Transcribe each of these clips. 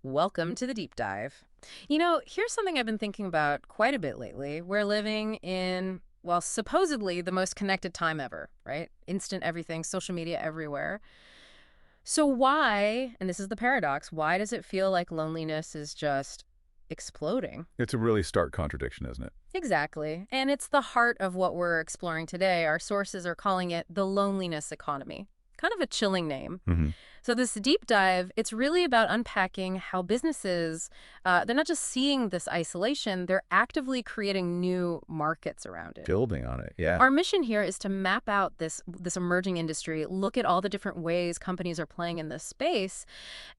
Welcome to the deep dive. Here's something I've been thinking about quite a bit lately. We're living in, well, supposedly the most connected time ever, right? Instant everything, social media everywhere. So why, and this is the paradox, why does it feel like loneliness is just exploding? It's a really stark contradiction, isn't it? Exactly. And it's the heart of what we're exploring today. Our sources are calling it the loneliness economy. Kind of a chilling name. Hmm. So this deep dive, it's really about unpacking how businesses, they're not just seeing this isolation, they're actively creating new markets around it. Building on it, yeah. Our mission here is to map out this emerging industry, look at all the different ways companies are playing in this space,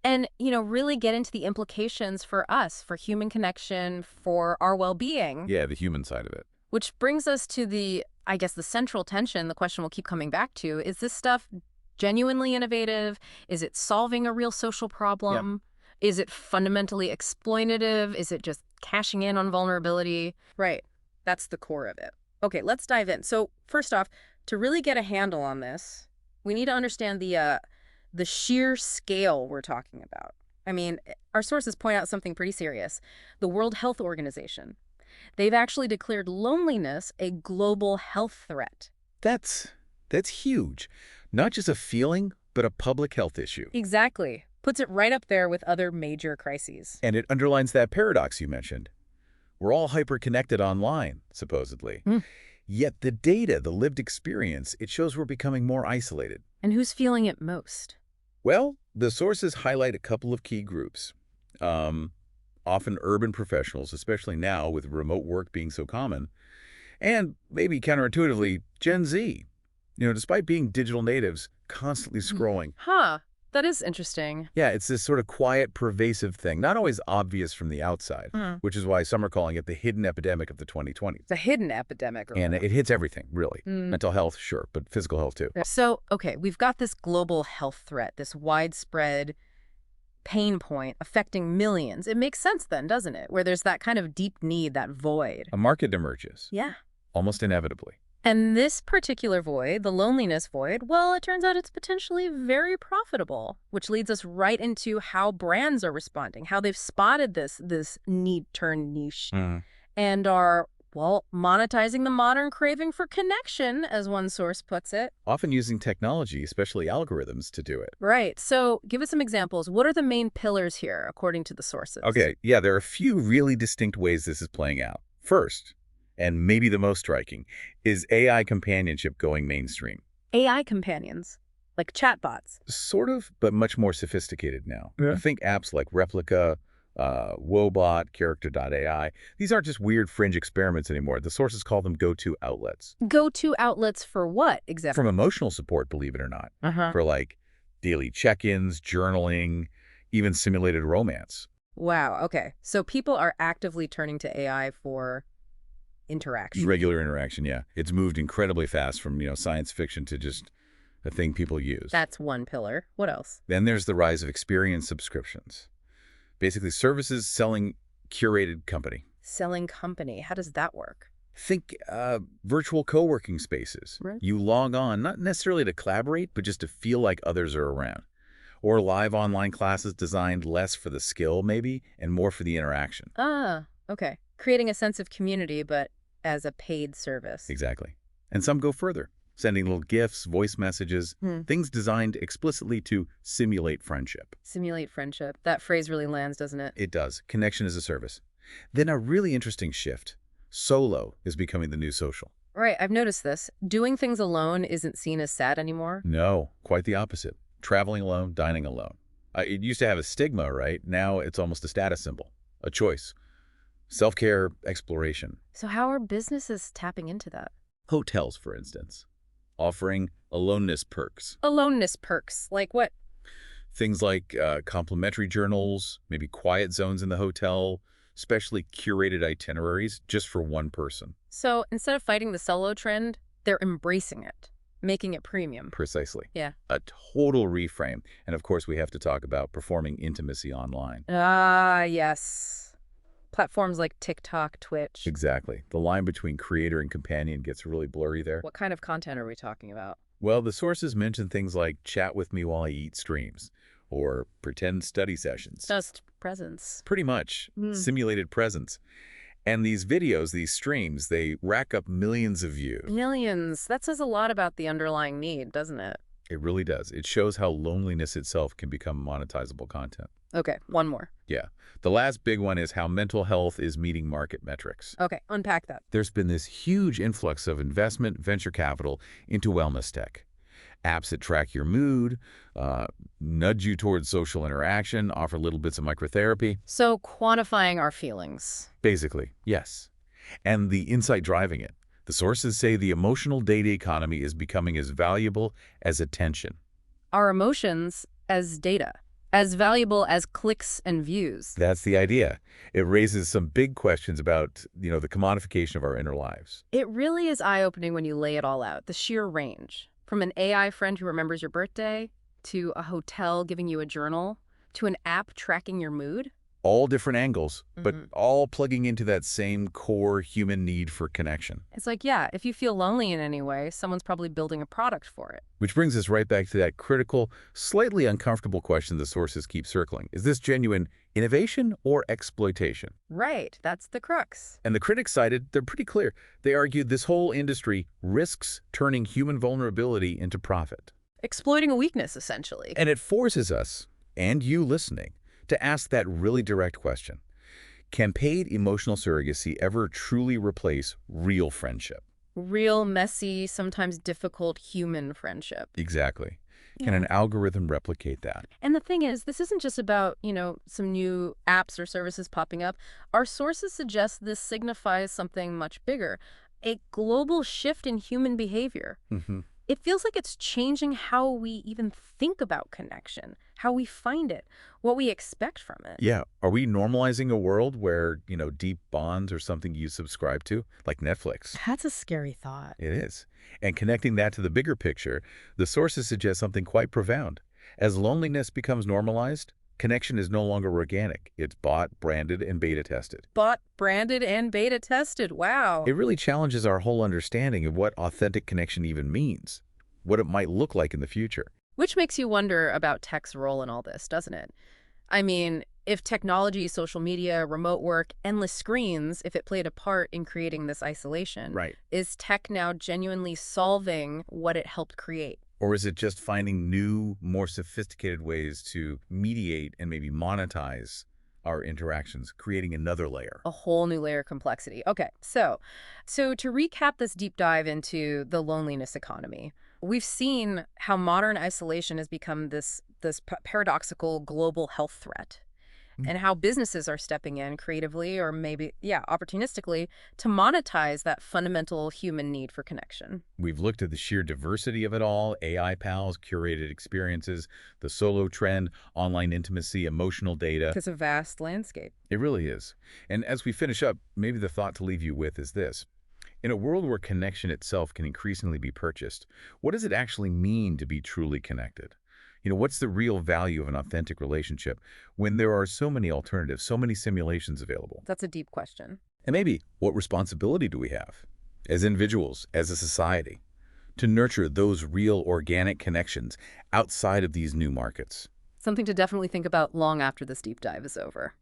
and really get into the implications for us, for human connection, for our well-being. Yeah, the human side of it. Which brings us to I guess, the central tension, the question we'll keep coming back to, is this stuff genuinely innovative? Is it solving a real social Yeah. problem? Is it fundamentally exploitative? Is it just cashing in on vulnerability? Right. That's the core of it. Okay, let's dive in. So first off, to really get a handle on this, we need to understand the sheer scale we're talking about. I mean, our sources point out something pretty serious. The World Health Organization. They've actually declared loneliness a global health threat. That's huge. Not just a feeling, but a public health issue. Exactly. Puts it right up there with other major crises. And it underlines that paradox you mentioned. We're all hyper-connected online, supposedly. Mm. Yet the data, the lived experience, it shows we're becoming more isolated. And who's feeling it most? Well, the sources highlight a couple of key groups. Often urban professionals, especially now with remote work being so common. And maybe counterintuitively, Gen Z. Despite being digital natives, constantly scrolling. Huh. That is interesting. Yeah, it's this sort of quiet, pervasive thing, not always obvious from the outside, which is why some are calling it the hidden epidemic of the 2020s. It's a hidden epidemic. And it hits everything, really. Mm. Mental health, sure, but physical health, too. So, okay, we've got this global health threat, this widespread pain point affecting millions. It makes sense then, doesn't it? Where there's that kind of deep need, that void. A market emerges, Yeah. almost inevitably. And this particular void, the loneliness void, well, it turns out it's potentially very profitable, which leads us right into how brands are responding, how they've spotted this need-turn niche and are, well, monetizing the modern craving for connection, as one source puts it. Often using technology, especially algorithms, to do it. Right. So give us some examples. What are the main pillars here, according to the sources? Okay, yeah, there are a few really distinct ways this is playing out. First, and maybe the most striking, is AI companionship going mainstream. AI companions, like chatbots. Sort of, but much more sophisticated now. Yeah. Think apps like Replica, Wobot, Character.ai. These aren't just weird fringe experiments anymore. The sources call them go-to outlets. Go-to outlets for what, exactly? From emotional support, believe it or not. Uh-huh. For like daily check-ins, journaling, even simulated romance. Wow, okay. So people are actively turning to AI for interaction. Regular interaction, yeah. It's moved incredibly fast from, science fiction to just a thing people use. That's one pillar. What else? Then there's the rise of experience subscriptions. Basically, services selling curated company. Selling company. How does that work? Think virtual co-working spaces. Right. You log on, not necessarily to collaborate, but just to feel like others are around. Or live online classes designed less for the skill, maybe, and more for the interaction. Ah, okay. Creating a sense of community, but as a paid service. Exactly. And some go further, sending little gifts, voice messages, things designed explicitly to simulate friendship. Simulate friendship. That phrase really lands, doesn't it? It does. Connection as a service. Then a really interesting shift. Solo is becoming the new social. Right, I've noticed this. Doing things alone isn't seen as sad anymore. No, quite the opposite. Traveling alone, dining alone. It used to have a stigma, right? Now it's almost a status symbol, a choice. Self-care, exploration. So how are businesses tapping into that? Hotels, for instance, offering aloneness perks. Aloneness perks, like what? Things like complimentary journals, maybe quiet zones in the hotel, specially curated itineraries just for one person. So instead of fighting the solo trend, they're embracing it, making it premium. Precisely. Yeah. A total reframe. And of course, we have to talk about performing intimacy online. Ah, yes. Platforms like TikTok, Twitch. Exactly. The line between creator and companion gets really blurry there. What kind of content are we talking about? Well, the sources mention things like chat with me while I eat streams or pretend study sessions. Just presence. Pretty much. Mm. Simulated presence. And these videos, these streams, they rack up millions of views. Millions. That says a lot about the underlying need, doesn't it? It really does. It shows how loneliness itself can become monetizable content. Okay, one more. Yeah. The last big one is how mental health is meeting market metrics. Okay, unpack that. There's been this huge influx of investment, venture capital into wellness tech. Apps that track your mood, nudge you towards social interaction, offer little bits of microtherapy. So quantifying our feelings. Basically, yes. And the insight driving it. The sources say the emotional data economy is becoming as valuable as attention. Our emotions as data, as valuable as clicks and views. That's the idea. It raises some big questions about, the commodification of our inner lives. It really is eye-opening when you lay it all out, the sheer range. From an AI friend who remembers your birthday, to a hotel giving you a journal, to an app tracking your mood. All different angles, but all plugging into that same core human need for connection. It's like, yeah, if you feel lonely in any way, someone's probably building a product for it. Which brings us right back to that critical, slightly uncomfortable question the sources keep circling. Is this genuine innovation or exploitation? Right, that's the crux. And the critics cited, they're pretty clear. They argued this whole industry risks turning human vulnerability into profit. Exploiting a weakness, essentially. And it forces us, and you listening, to ask that really direct question. Can paid emotional surrogacy ever truly replace real friendship? Real, messy, sometimes difficult human friendship. Exactly. Can an algorithm replicate that? And the thing is, this isn't just about, some new apps or services popping up. Our sources suggest this signifies something much bigger, a global shift in human behavior. It feels like it's changing how we even think about connection, how we find it, what we expect from it. Yeah. Are we normalizing a world where, deep bonds are something you subscribe to, like Netflix? That's a scary thought. It is. And connecting that to the bigger picture, the sources suggest something quite profound. As loneliness becomes normalized, connection is no longer organic. It's bought, branded, and beta tested. Bought, branded, and beta tested. Wow. It really challenges our whole understanding of what authentic connection even means, what it might look like in the future. Which makes you wonder about tech's role in all this, doesn't it? I mean, if technology, social media, remote work, endless screens, if it played a part in creating this isolation, Right. is tech now genuinely solving what it helped create? Or is it just finding new, more sophisticated ways to mediate and maybe monetize our interactions, creating another layer? A whole new layer of complexity. Okay, so to recap this deep dive into the loneliness economy, we've seen how modern isolation has become this paradoxical global health threat, and how businesses are stepping in creatively or maybe, opportunistically to monetize that fundamental human need for connection. We've looked at the sheer diversity of it all, AI pals, curated experiences, the solo trend, online intimacy, emotional data. It's a vast landscape. It really is. And as we finish up, maybe the thought to leave you with is this. In a world where connection itself can increasingly be purchased, what does it actually mean to be truly connected? What's the real value of an authentic relationship when there are so many alternatives, so many simulations available? That's a deep question. And maybe what responsibility do we have as individuals, as a society, to nurture those real organic connections outside of these new markets? Something to definitely think about long after this deep dive is over.